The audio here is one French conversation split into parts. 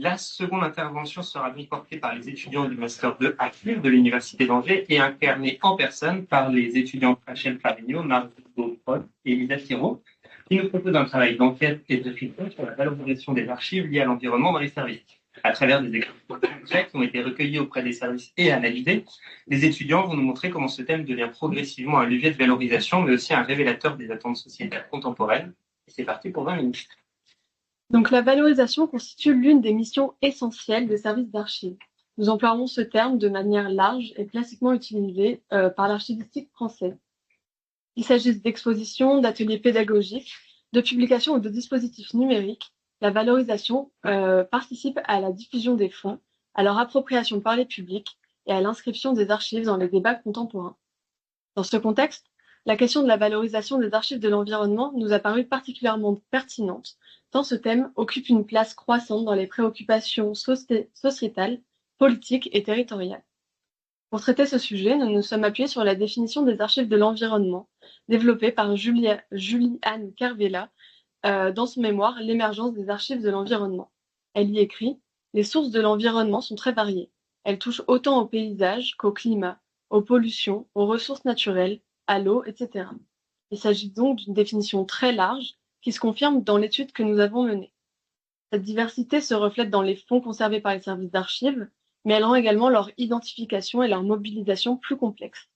La seconde intervention sera donc portée par les étudiants du Master 2 à Clure de l'Université d'Angers et incarnée en personne par les étudiants Rachel Favigno, Margot Prod et Lisa Thiraud, qui nous proposent un travail d'enquête et de réflexion sur la valorisation des archives liées à l'environnement dans les services. À travers des exemples concrets qui ont été recueillis auprès des services et analysés, les étudiants vont nous montrer comment ce thème devient progressivement un levier de valorisation, mais aussi un révélateur des attentes sociétales contemporaines. Et c'est parti pour 20 minutes. Donc la valorisation constitue l'une des missions essentielles des services d'archives. Nous emploierons ce terme de manière large et classiquement utilisé par l'archivistique française. Qu'il s'agisse d'expositions, d'ateliers pédagogiques, de publications ou de dispositifs numériques, la valorisation participe à la diffusion des fonds, à leur appropriation par les publics et à l'inscription des archives dans les débats contemporains. Dans ce contexte, la question de la valorisation des archives de l'environnement nous a paru particulièrement pertinente, tant ce thème occupe une place croissante dans les préoccupations sociétales, politiques et territoriales. Pour traiter ce sujet, nous nous sommes appuyés sur la définition des archives de l'environnement, développée par Julie-Anne Carvela dans son mémoire « L'émergence des archives de l'environnement ». Elle y écrit « Les sources de l'environnement sont très variées. Elles touchent autant au paysage qu'au climat, aux pollutions, aux ressources naturelles, à l'eau, etc. » Il s'agit donc d'une définition très large qui se confirme dans l'étude que nous avons menée. Cette diversité se reflète dans les fonds conservés par les services d'archives, mais elle rend également leur identification et leur mobilisation plus complexes.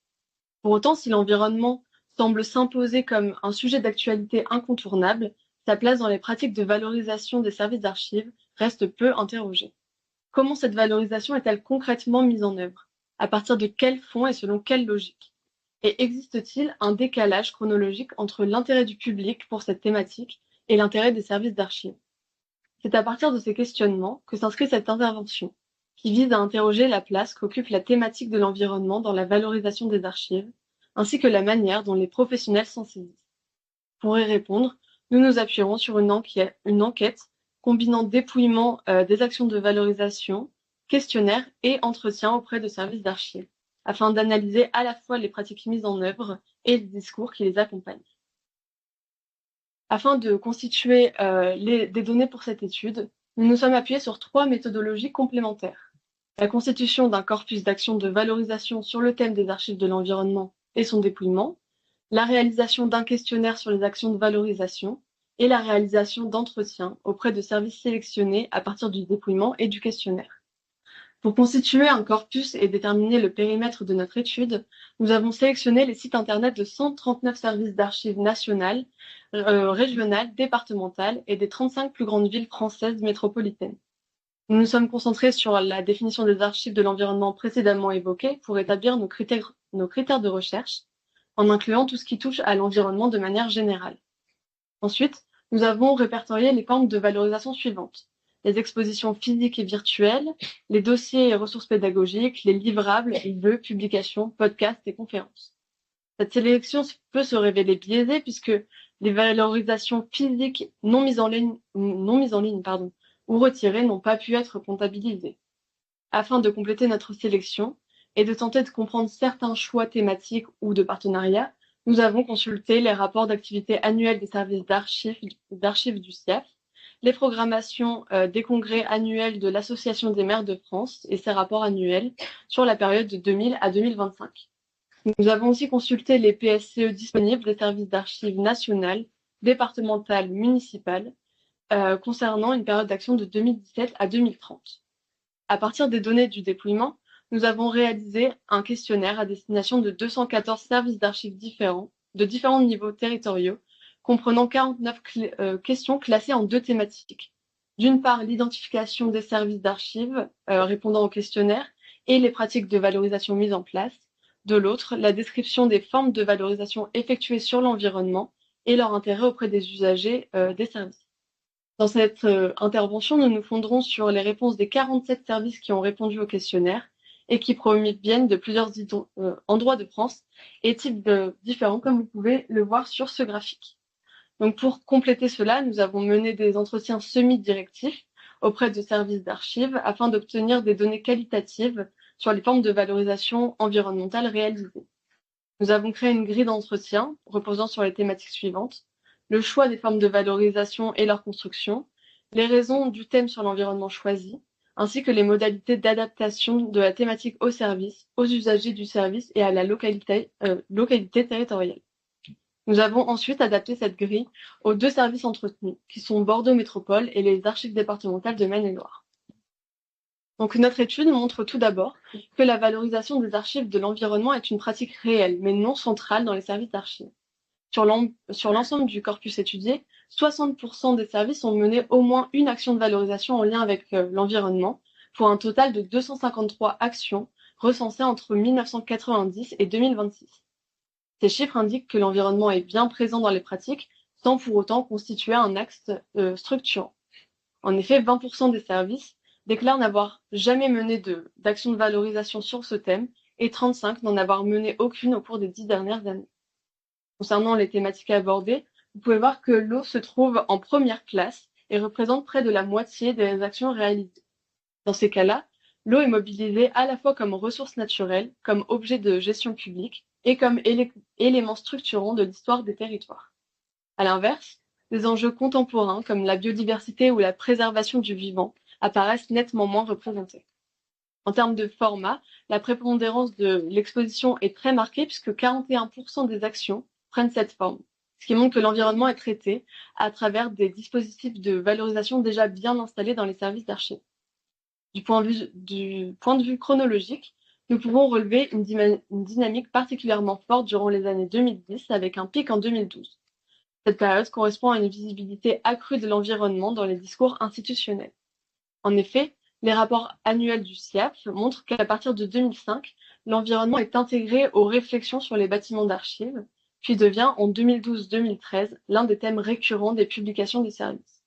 Pour autant, si l'environnement semble s'imposer comme un sujet d'actualité incontournable, sa place dans les pratiques de valorisation des services d'archives reste peu interrogée. Comment cette valorisation est-elle concrètement mise en œuvre? À partir de quels fonds et selon quelle logique? Et existe-t-il un décalage chronologique entre l'intérêt du public pour cette thématique et l'intérêt des services d'archives? C'est à partir de ces questionnements que s'inscrit cette intervention, qui vise à interroger la place qu'occupe la thématique de l'environnement dans la valorisation des archives, ainsi que la manière dont les professionnels s'en saisissent. Pour y répondre, nous nous appuierons sur une enquête combinant dépouillement des actions de valorisation, questionnaires et entretiens auprès de services d'archives, afin d'analyser à la fois les pratiques mises en œuvre et les discours qui les accompagnent. Afin de constituer des données pour cette étude, nous nous sommes appuyés sur 3 méthodologies complémentaires. La constitution d'un corpus d'actions de valorisation sur le thème des archives de l'environnement et son dépouillement, la réalisation d'un questionnaire sur les actions de valorisation et la réalisation d'entretiens auprès de services sélectionnés à partir du dépouillement et du questionnaire. Pour constituer un corpus et déterminer le périmètre de notre étude, nous avons sélectionné les sites internet de 139 services d'archives nationales, régionales, départementales et des 35 plus grandes villes françaises métropolitaines. Nous nous sommes concentrés sur la définition des archives de l'environnement précédemment évoquées pour établir nos critères de recherche, en incluant tout ce qui touche à l'environnement de manière générale. Ensuite, nous avons répertorié les formes de valorisation suivantes: les expositions physiques et virtuelles, les dossiers et ressources pédagogiques, les livrables, les vœux, publications, podcasts et conférences. Cette sélection peut se révéler biaisée puisque les valorisations physiques non mises en ligne ou retirées n'ont pas pu être comptabilisées. Afin de compléter notre sélection et de tenter de comprendre certains choix thématiques ou de partenariats, nous avons consulté les rapports d'activité annuels des services d'archives du CIAF, les programmations des congrès annuels de l'Association des maires de France et ses rapports annuels sur la période de 2000 à 2025. Nous avons aussi consulté les PSCE disponibles des services d'archives nationales, départementales, municipales, concernant une période d'action de 2017 à 2030. À partir des données du dépouillement, nous avons réalisé un questionnaire à destination de 214 services d'archives différents, de différents niveaux territoriaux, comprenant 49 questions classées en 2 thématiques. D'une part, l'identification des services d'archives répondant au questionnaire et les pratiques de valorisation mises en place. De l'autre, la description des formes de valorisation effectuées sur l'environnement et leur intérêt auprès des usagers des services. Dans cette intervention, nous nous fonderons sur les réponses des 47 services qui ont répondu au questionnaire et qui proviennent de plusieurs endroits de France et types différents, comme vous pouvez le voir sur ce graphique. Donc pour compléter cela, nous avons mené des entretiens semi-directifs auprès de services d'archives afin d'obtenir des données qualitatives sur les formes de valorisation environnementale réalisées. Nous avons créé une grille d'entretien reposant sur les thématiques suivantes: le choix des formes de valorisation et leur construction, les raisons du thème sur l'environnement choisi, ainsi que les modalités d'adaptation de la thématique au service, aux usagers du service et à la localité territoriale. Nous avons ensuite adapté cette grille aux 2 services entretenus, qui sont Bordeaux Métropole et les archives départementales de Maine-et-Loire. Donc notre étude montre tout d'abord que la valorisation des archives de l'environnement est une pratique réelle, mais non centrale dans les services d'archives. Sur l'ensemble du corpus étudié, 60% des services ont mené au moins une action de valorisation en lien avec l'environnement, pour un total de 253 actions recensées entre 1990 et 2026. Ces chiffres indiquent que l'environnement est bien présent dans les pratiques, sans pour autant constituer un axe structurant. En effet, 20% des services déclarent n'avoir jamais mené d'action de valorisation sur ce thème et 35 n'en avoir mené aucune au cours des 10 dernières années. Concernant les thématiques abordées, vous pouvez voir que l'eau se trouve en première place et représente près de la moitié des actions réalisées. Dans ces cas-là, l'eau est mobilisée à la fois comme ressource naturelle, comme objet de gestion publique et comme élément structurant de l'histoire des territoires. À l'inverse, des enjeux contemporains comme la biodiversité ou la préservation du vivant apparaissent nettement moins représentés. En termes de format, la prépondérance de l'exposition est très marquée puisque 41% des actions prennent cette forme, ce qui montre que l'environnement est traité à travers des dispositifs de valorisation déjà bien installés dans les services d'archives. Du point de vue chronologique, nous pouvons relever une dynamique particulièrement forte durant les années 2010 avec un pic en 2012. Cette période correspond à une visibilité accrue de l'environnement dans les discours institutionnels. En effet, les rapports annuels du SIAP montrent qu'à partir de 2005, l'environnement est intégré aux réflexions sur les bâtiments d'archives, puis devient en 2012-2013 l'un des thèmes récurrents des publications des services.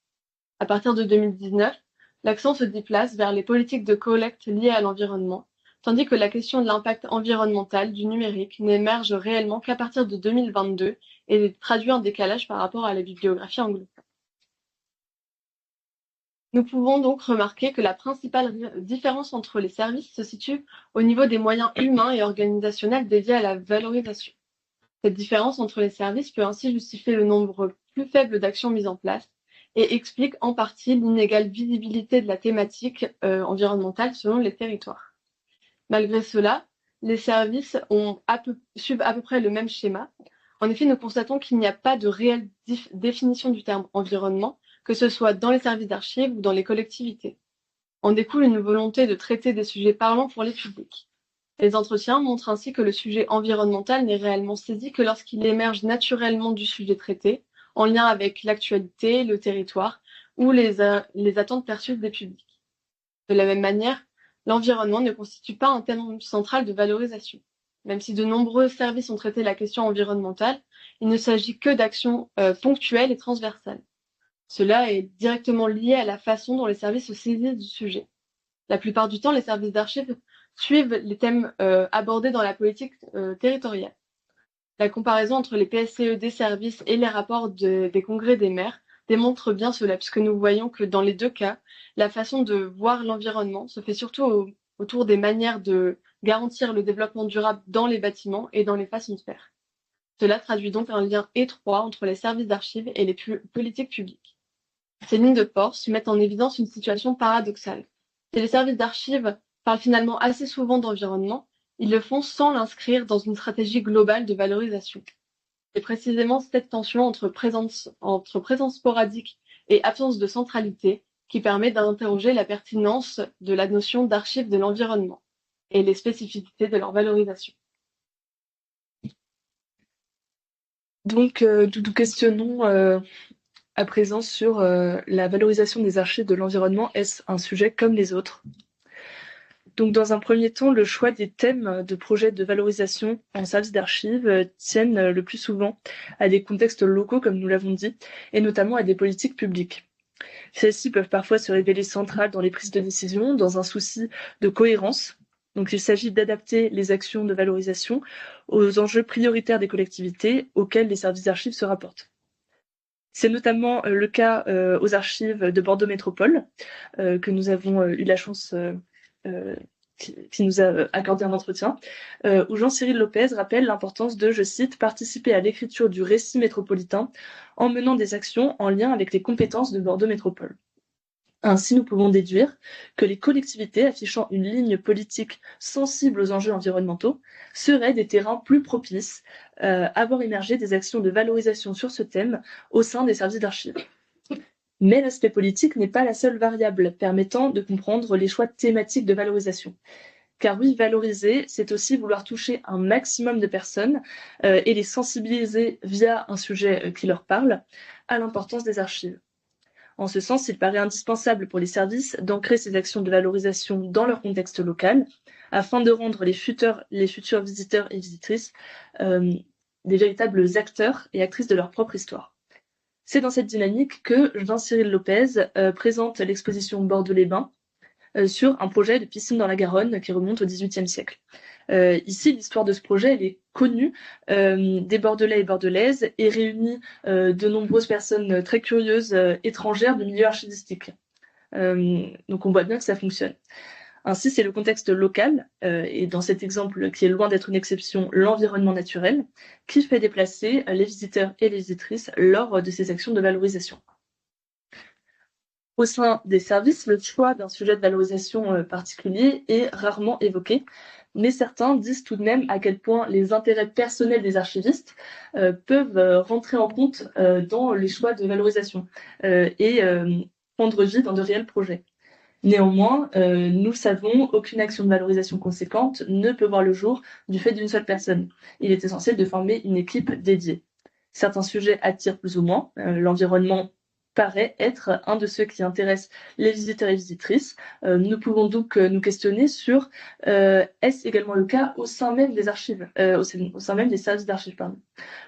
À partir de 2019, l'accent se déplace vers les politiques de collecte liées à l'environnement, tandis que la question de l'impact environnemental du numérique n'émerge réellement qu'à partir de 2022 et traduit un décalage par rapport à la bibliographie anglophone. Nous pouvons donc remarquer que la principale différence entre les services se situe au niveau des moyens humains et organisationnels dédiés à la valorisation. Cette différence entre les services peut ainsi justifier le nombre plus faible d'actions mises en place et explique en partie l'inégale visibilité de la thématique environnementale selon les territoires. Malgré cela, les services suivent à peu près le même schéma. En effet, nous constatons qu'il n'y a pas de réelle définition du terme environnement, que ce soit dans les services d'archives ou dans les collectivités. En découle une volonté de traiter des sujets parlants pour les publics. Les entretiens montrent ainsi que le sujet environnemental n'est réellement saisi que lorsqu'il émerge naturellement du sujet traité, en lien avec l'actualité, le territoire ou les attentes perçues des publics. De la même manière, l'environnement ne constitue pas un thème central de valorisation. Même si de nombreux services ont traité la question environnementale, il ne s'agit que d'actions ponctuelles et transversales. Cela est directement lié à la façon dont les services se saisissent du sujet. La plupart du temps, les services d'archives suivent les thèmes abordés dans la politique territoriale. La comparaison entre les PSCE des services et les rapports des congrès des maires démontre bien cela, puisque nous voyons que dans les deux cas, la façon de voir l'environnement se fait surtout autour des manières de garantir le développement durable dans les bâtiments et dans les façons de faire. Cela traduit donc un lien étroit entre les services d'archives et les politiques publiques. Ces lignes de force mettent en évidence une situation paradoxale. Si les services d'archives parlent finalement assez souvent d'environnement, ils le font sans l'inscrire dans une stratégie globale de valorisation. C'est précisément cette tension entre présence sporadique et absence de centralité qui permet d'interroger la pertinence de la notion d'archives de l'environnement et les spécificités de leur valorisation. Donc, nous nous questionnons à présent sur la valorisation des archives de l'environnement. Est-ce un sujet comme les autres ? Donc, dans un premier temps, le choix des thèmes de projets de valorisation en service d'archives tiennent le plus souvent à des contextes locaux, comme nous l'avons dit, et notamment à des politiques publiques. Celles-ci peuvent parfois se révéler centrales dans les prises de décision, dans un souci de cohérence. Donc, il s'agit d'adapter les actions de valorisation aux enjeux prioritaires des collectivités auxquels les services d'archives se rapportent. C'est notamment le cas aux archives de Bordeaux Métropole, que nous avons eu la chance qui nous a accordé un entretien, où Jean-Cyril Lopez rappelle l'importance de, je cite, « participer à l'écriture du récit métropolitain en menant des actions en lien avec les compétences de Bordeaux Métropole ». Ainsi, nous pouvons déduire que les collectivités affichant une ligne politique sensible aux enjeux environnementaux seraient des terrains plus propices à voir émerger des actions de valorisation sur ce thème au sein des services d'archives. Mais l'aspect politique n'est pas la seule variable permettant de comprendre les choix thématiques de valorisation. Car oui, valoriser, c'est aussi vouloir toucher un maximum de personnes et les sensibiliser via un sujet qui leur parle à l'importance des archives. En ce sens, il paraît indispensable pour les services d'ancrer ces actions de valorisation dans leur contexte local, afin de rendre les futurs visiteurs et visitrices des véritables acteurs et actrices de leur propre histoire. C'est dans cette dynamique que Jean-Cyril Lopez présente l'exposition Bordeaux-les-Bains sur un projet de piscine dans la Garonne qui remonte au XVIIIe siècle. Ici, l'histoire de ce projet, elle est connue des Bordelais et Bordelaises et réunit de nombreuses personnes très curieuses étrangères du milieu archivistique. Donc on voit bien que ça fonctionne. Ainsi, c'est le contexte local, et dans cet exemple qui est loin d'être une exception, l'environnement naturel, qui fait déplacer les visiteurs et les visitrices lors de ces actions de valorisation. Au sein des services, le choix d'un sujet de valorisation particulier est rarement évoqué, mais certains disent tout de même à quel point les intérêts personnels des archivistes peuvent rentrer en compte dans les choix de valorisation et prendre vie dans de réels projets. Néanmoins, nous le savons, aucune action de valorisation conséquente ne peut voir le jour du fait d'une seule personne. Il est essentiel de former une équipe dédiée. Certains sujets attirent plus ou moins. L'environnement paraît être un de ceux qui intéressent les visiteurs et visitrices. Nous pouvons donc nous questionner sur est-ce également le cas au sein même des archives, au sein même des services d'archives, pardon.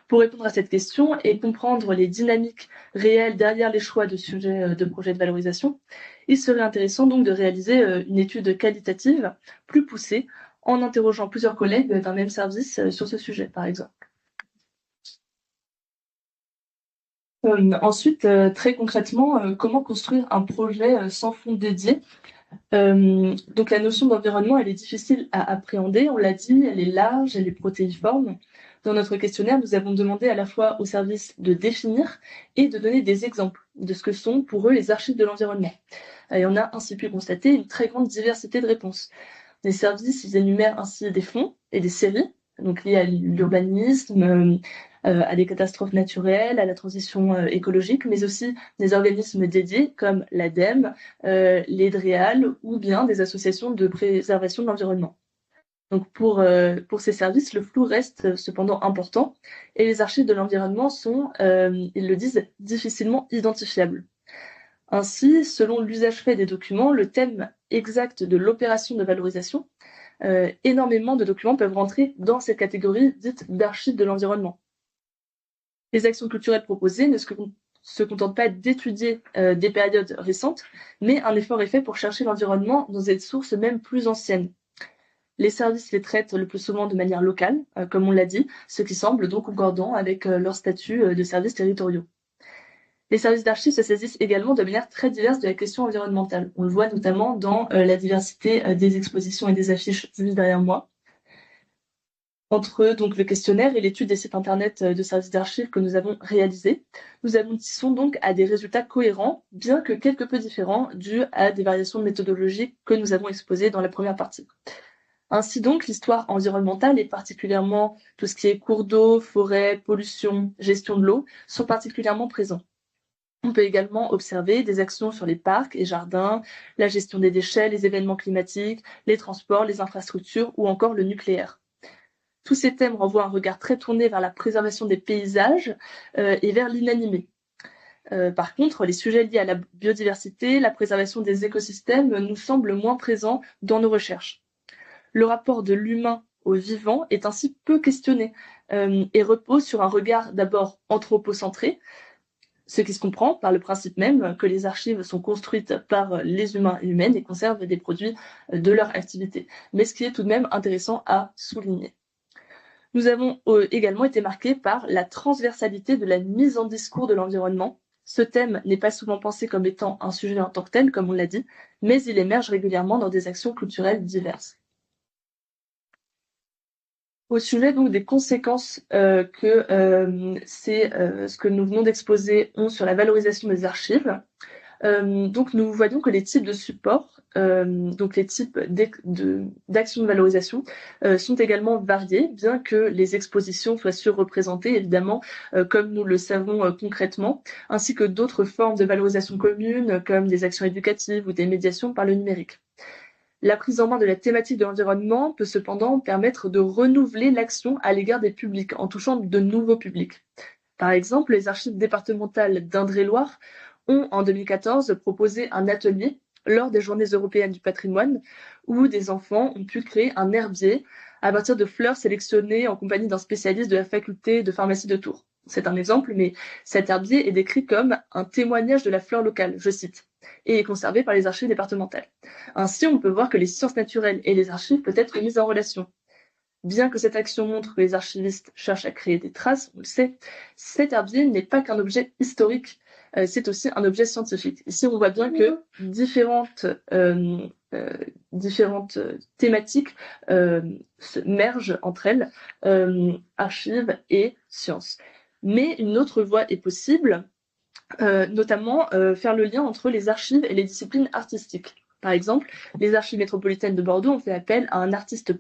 Pour répondre à cette question et comprendre les dynamiques réelles derrière les choix de sujets de projets de valorisation, il serait intéressant donc de réaliser une étude qualitative plus poussée en interrogeant plusieurs collègues d'un même service sur ce sujet, par exemple. Ensuite, très concrètement, comment construire un projet sans fonds dédié? Donc la notion d'environnement, elle est difficile à appréhender, on l'a dit, elle est large, elle est protéiforme. Dans notre questionnaire, nous avons demandé à la fois aux services de définir et de donner des exemples de ce que sont pour eux les archives de l'environnement. Et on a ainsi pu constater une très grande diversité de réponses. Les services, ils énumèrent ainsi des fonds et des séries, donc liés à l'urbanisme, à des catastrophes naturelles, à la transition écologique, mais aussi des organismes dédiés comme l'ADEME, les DREAL ou bien des associations de préservation de l'environnement. Donc pour ces services, le flou reste cependant important et les archives de l'environnement sont, ils le disent, difficilement identifiables. Ainsi, selon l'usage fait des documents, le thème exact de l'opération de valorisation, énormément de documents peuvent rentrer dans cette catégorie dite d'archives de l'environnement. Les actions culturelles proposées ne se contentent pas d'étudier des périodes récentes, mais un effort est fait pour chercher l'environnement dans des sources même plus anciennes. Les services les traitent le plus souvent de manière locale, comme on l'a dit, ce qui semble donc concordant avec leur statut de services territoriaux. Les services d'archives se saisissent également de manière très diverse de la question environnementale. On le voit notamment dans la diversité des expositions et des affiches vues derrière moi. Entre donc le questionnaire et l'étude des sites internet de services d'archives que nous avons réalisés, nous aboutissons donc à des résultats cohérents, bien que quelque peu différents, dus à des variations méthodologiques que nous avons exposées dans la première partie. Ainsi donc, l'histoire environnementale et particulièrement tout ce qui est cours d'eau, forêt, pollution, gestion de l'eau sont particulièrement présents. On peut également observer des actions sur les parcs et jardins, la gestion des déchets, les événements climatiques, les transports, les infrastructures ou encore le nucléaire. Tous ces thèmes renvoient un regard très tourné vers la préservation des paysages et vers l'inanimé. Par contre, les sujets liés à la biodiversité, la préservation des écosystèmes nous semblent moins présents dans nos recherches. Le rapport de l'humain au vivant est ainsi peu questionné et repose sur un regard d'abord anthropocentré, ce qui se comprend par le principe même que les archives sont construites par les humains et humaines et conservent des produits de leur activité. Mais ce qui est tout de même intéressant à souligner. Nous avons également été marqués par la transversalité de la mise en discours de l'environnement. Ce thème n'est pas souvent pensé comme étant un sujet en tant que tel, comme on l'a dit, mais il émerge régulièrement dans des actions culturelles diverses. Au sujet donc des conséquences que ce que nous venons d'exposer ont sur la valorisation des archives, Donc nous voyons que les types de supports, donc les types d'actions de valorisation, sont également variés, bien que les expositions soient surreprésentées, évidemment, comme nous le savons concrètement, ainsi que d'autres formes de valorisation commune, comme des actions éducatives ou des médiations par le numérique. La prise en main de la thématique de l'environnement peut cependant permettre de renouveler l'action à l'égard des publics, en touchant de nouveaux publics. Par exemple, les archives départementales d'Indre-et-Loire ont, en 2014, proposé un atelier lors des Journées européennes du patrimoine, où des enfants ont pu créer un herbier à partir de fleurs sélectionnées en compagnie d'un spécialiste de la faculté de pharmacie de Tours. C'est un exemple, mais cet herbier est décrit comme un témoignage de la fleur locale, je cite, et est conservé par les archives départementales. Ainsi, on peut voir que les sciences naturelles et les archives peuvent être mises en relation. Bien que cette action montre que les archivistes cherchent à créer des traces, on le sait, cet herbier n'est pas qu'un objet historique, c'est aussi un objet scientifique. Ici, on voit bien que différentes thématiques se mergent entre elles, archives et sciences. Mais une autre voie est possible, notamment faire le lien entre les archives et les disciplines artistiques. Par exemple, les archives métropolitaines de Bordeaux ont fait appel à un artiste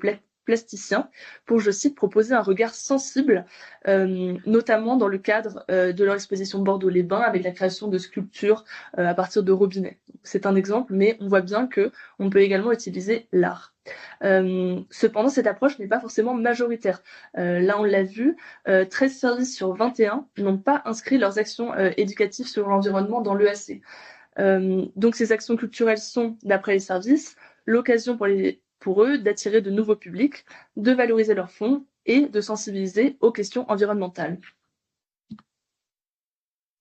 plasticien pour, je cite, proposer un regard sensible, notamment dans le cadre de leur exposition Bordeaux-les-Bains avec la création de sculptures à partir de robinets. C'est un exemple, mais on voit bien que on peut également utiliser l'art. Cependant, cette approche n'est pas forcément majoritaire. Là, on l'a vu, 13 services sur 21 n'ont pas inscrit leurs actions éducatives sur l'environnement dans l'EAC. Donc, ces actions culturelles sont, d'après les services, l'occasion pour eux d'attirer de nouveaux publics, de valoriser leurs fonds et de sensibiliser aux questions environnementales.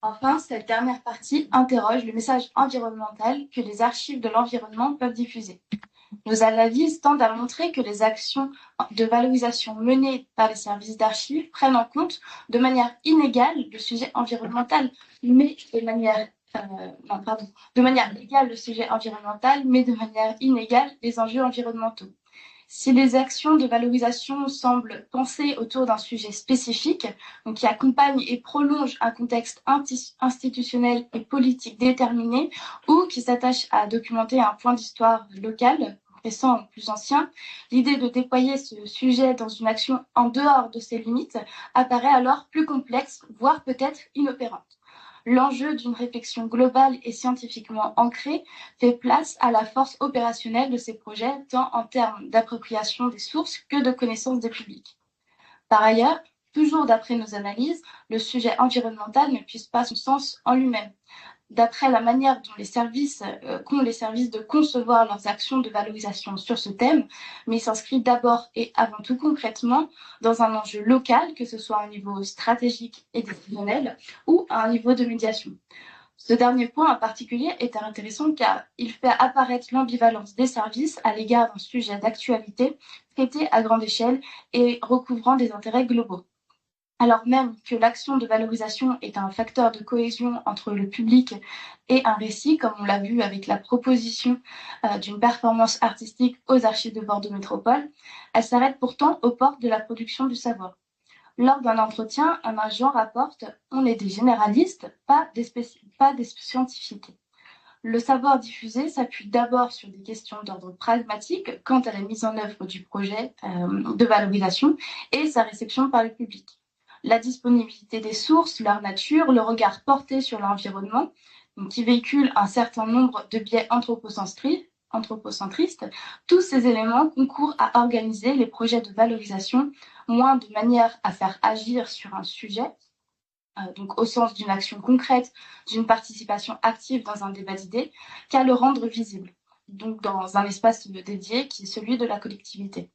Enfin, cette dernière partie interroge le message environnemental que les archives de l'environnement peuvent diffuser. Nos analyses tendent à montrer que les actions de valorisation menées par les services d'archives prennent en compte de manière inégale le sujet environnemental, mais de manière égale le sujet environnemental, mais de manière inégale les enjeux environnementaux. Si les actions de valorisation semblent pensées autour d'un sujet spécifique, donc qui accompagne et prolonge un contexte institutionnel et politique déterminé, ou qui s'attache à documenter un point d'histoire local, récent ou plus ancien, l'idée de déployer ce sujet dans une action en dehors de ses limites apparaît alors plus complexe, voire peut-être inopérante. L'enjeu d'une réflexion globale et scientifiquement ancrée fait place à la force opérationnelle de ces projets, tant en termes d'appropriation des sources que de connaissance des publics. Par ailleurs, toujours d'après nos analyses, le sujet environnemental ne puise pas son sens en lui-même. D'après la manière dont les services qu'ont les services de concevoir leurs actions de valorisation sur ce thème, mais il s'inscrit d'abord et avant tout concrètement dans un enjeu local, que ce soit à un niveau stratégique et décisionnel ou à un niveau de médiation. Ce dernier point en particulier est intéressant car il fait apparaître l'ambivalence des services à l'égard d'un sujet d'actualité traité à grande échelle et recouvrant des intérêts globaux. Alors même que l'action de valorisation est un facteur de cohésion entre le public et un récit, comme on l'a vu avec la proposition d'une performance artistique aux archives de Bordeaux Métropole, elle s'arrête pourtant aux portes de la production du savoir. Lors d'un entretien, un agent rapporte « On est des généralistes, pas des scientifiques ». Le savoir diffusé s'appuie d'abord sur des questions d'ordre pragmatique quant à la mise en œuvre du projet de valorisation et sa réception par le public. La disponibilité des sources, leur nature, le regard porté sur l'environnement, qui véhicule un certain nombre de biais anthropocentristes, tous ces éléments concourent à organiser les projets de valorisation moins de manière à faire agir sur un sujet, donc au sens d'une action concrète, d'une participation active dans un débat d'idées, qu'à le rendre visible, donc dans un espace dédié qui est celui de la collectivité.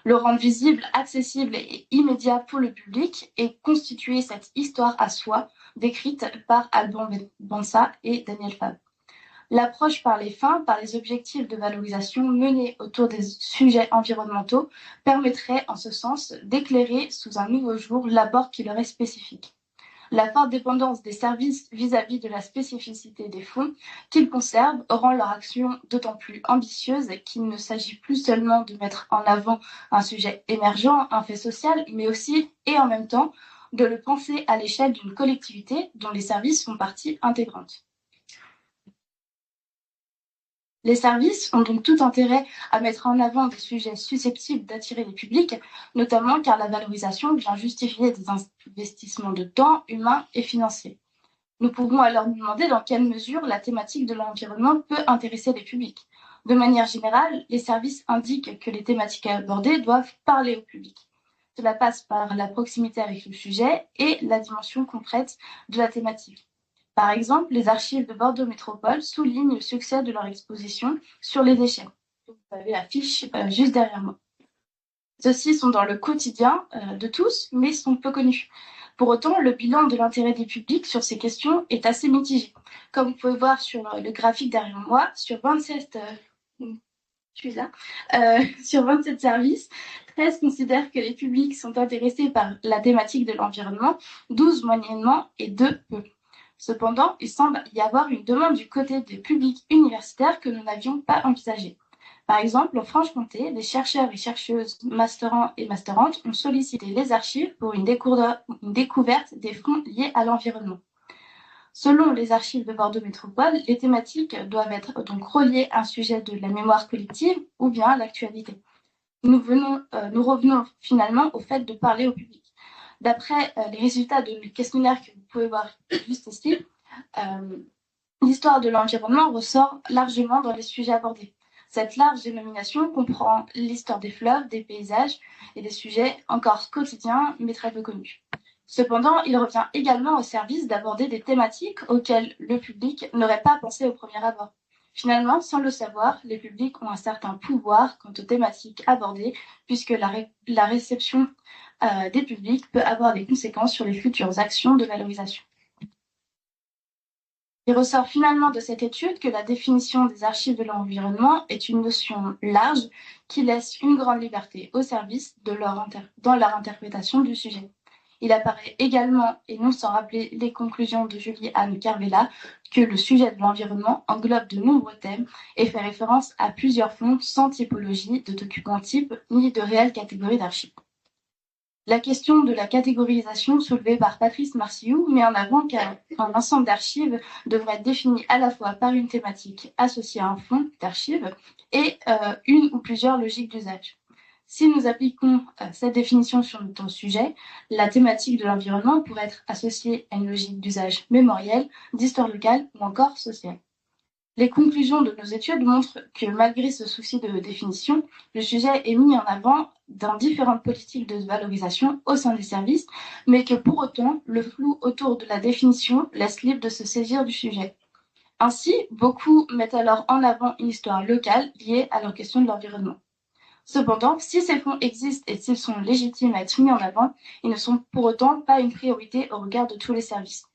Le rendre visible, accessible et immédiat pour le public et constituer cette histoire à soi décrite par Alban Bansa et Daniel Fabre. L'approche par les fins, par les objectifs de valorisation menés autour des sujets environnementaux permettrait en ce sens d'éclairer sous un nouveau jour l'abord qui leur est spécifique. La forte dépendance des services vis-à-vis de la spécificité des fonds qu'ils conservent rend leur action d'autant plus ambitieuse qu'il ne s'agit plus seulement de mettre en avant un sujet émergent, un fait social, mais aussi et en même temps de le penser à l'échelle d'une collectivité dont les services font partie intégrante. Les services ont donc tout intérêt à mettre en avant des sujets susceptibles d'attirer les publics, notamment car la valorisation vient justifier des investissements de temps, humains et financiers. Nous pouvons alors nous demander dans quelle mesure la thématique de l'environnement peut intéresser les publics. De manière générale, les services indiquent que les thématiques abordées doivent parler au public. Cela passe par la proximité avec le sujet et la dimension concrète de la thématique. Par exemple, les archives de Bordeaux Métropole soulignent le succès de leur exposition sur les déchets. Vous avez la fiche juste derrière moi. Ceux-ci sont dans le quotidien de tous, mais sont peu connus. Pour autant, le bilan de l'intérêt des publics sur ces questions est assez mitigé. Comme vous pouvez voir sur le graphique derrière moi, sur 27 services, 13 considèrent que les publics sont intéressés par la thématique de l'environnement, 12 moyennement et 2 peu. Cependant, il semble y avoir une demande du côté des publics universitaires que nous n'avions pas envisagée. Par exemple, en Franche-Comté, des chercheurs et chercheuses masterants et masterantes ont sollicité les archives pour une découverte des fonds liés à l'environnement. Selon les archives de Bordeaux Métropole, les thématiques doivent être donc reliées à un sujet de la mémoire collective ou bien à l'actualité. Nous revenons finalement au fait de parler au public. D'après les résultats du questionnaire que vous pouvez voir juste ici, l'histoire de l'environnement ressort largement dans les sujets abordés. Cette large dénomination comprend l'histoire des fleuves, des paysages et des sujets encore quotidiens mais très peu connus. Cependant, il revient également au service d'aborder des thématiques auxquelles le public n'aurait pas pensé au premier abord. Finalement, sans le savoir, les publics ont un certain pouvoir quant aux thématiques abordées, puisque la réception des publics peut avoir des conséquences sur les futures actions de valorisation. Il ressort finalement de cette étude que la définition des archives de l'environnement est une notion large qui laisse une grande liberté aux services dans leur interprétation du sujet. Il apparaît également, et non sans rappeler les conclusions de Julie-Anne Carvela, que le sujet de l'environnement englobe de nombreux thèmes et fait référence à plusieurs fonds sans typologie de documents type ni de réelle catégorie d'archives. La question de la catégorisation soulevée par Patrice Marcilloux met en avant qu'un ensemble d'archives devrait être défini à la fois par une thématique associée à un fonds d'archives et une ou plusieurs logiques d'usage. Si nous appliquons cette définition sur notre sujet, la thématique de l'environnement pourrait être associée à une logique d'usage mémoriel, d'histoire locale ou encore sociale. Les conclusions de nos études montrent que malgré ce souci de définition, le sujet est mis en avant dans différentes politiques de valorisation au sein des services, mais que pour autant, le flou autour de la définition laisse libre de se saisir du sujet. Ainsi, beaucoup mettent alors en avant une histoire locale liée à leur question de l'environnement. Cependant, si ces fonds existent et s'ils sont légitimes à être mis en avant, ils ne sont pour autant pas une priorité au regard de tous les services.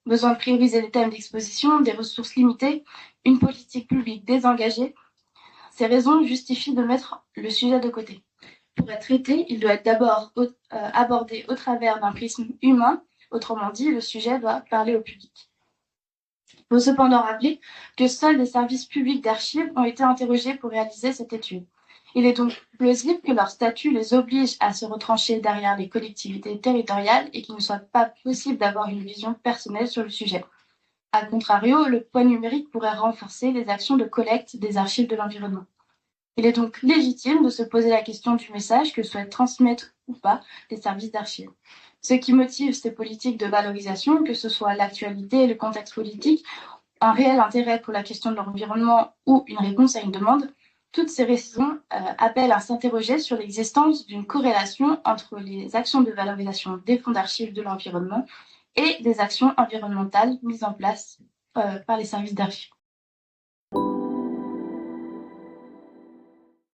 Besoin de prioriser les thèmes d'exposition, des ressources limitées, une politique publique désengagée. Ces raisons justifient de mettre le sujet de côté. Pour être traité, il doit être d'abord abordé au travers d'un prisme humain, autrement dit, le sujet doit parler au public. Il faut cependant rappeler que seuls les services publics d'archives ont été interrogés pour réaliser cette étude. Il est donc plausible que leur statut les oblige à se retrancher derrière les collectivités territoriales et qu'il ne soit pas possible d'avoir une vision personnelle sur le sujet. A contrario, le poids numérique pourrait renforcer les actions de collecte des archives de l'environnement. Il est donc légitime de se poser la question du message que souhaitent transmettre ou pas les services d'archives. Ce qui motive ces politiques de valorisation, que ce soit l'actualité et le contexte politique, un réel intérêt pour la question de l'environnement ou une réponse à une demande, toutes ces raisons appellent à s'interroger sur l'existence d'une corrélation entre les actions de valorisation des fonds d'archives de l'environnement et les actions environnementales mises en place par les services d'archives.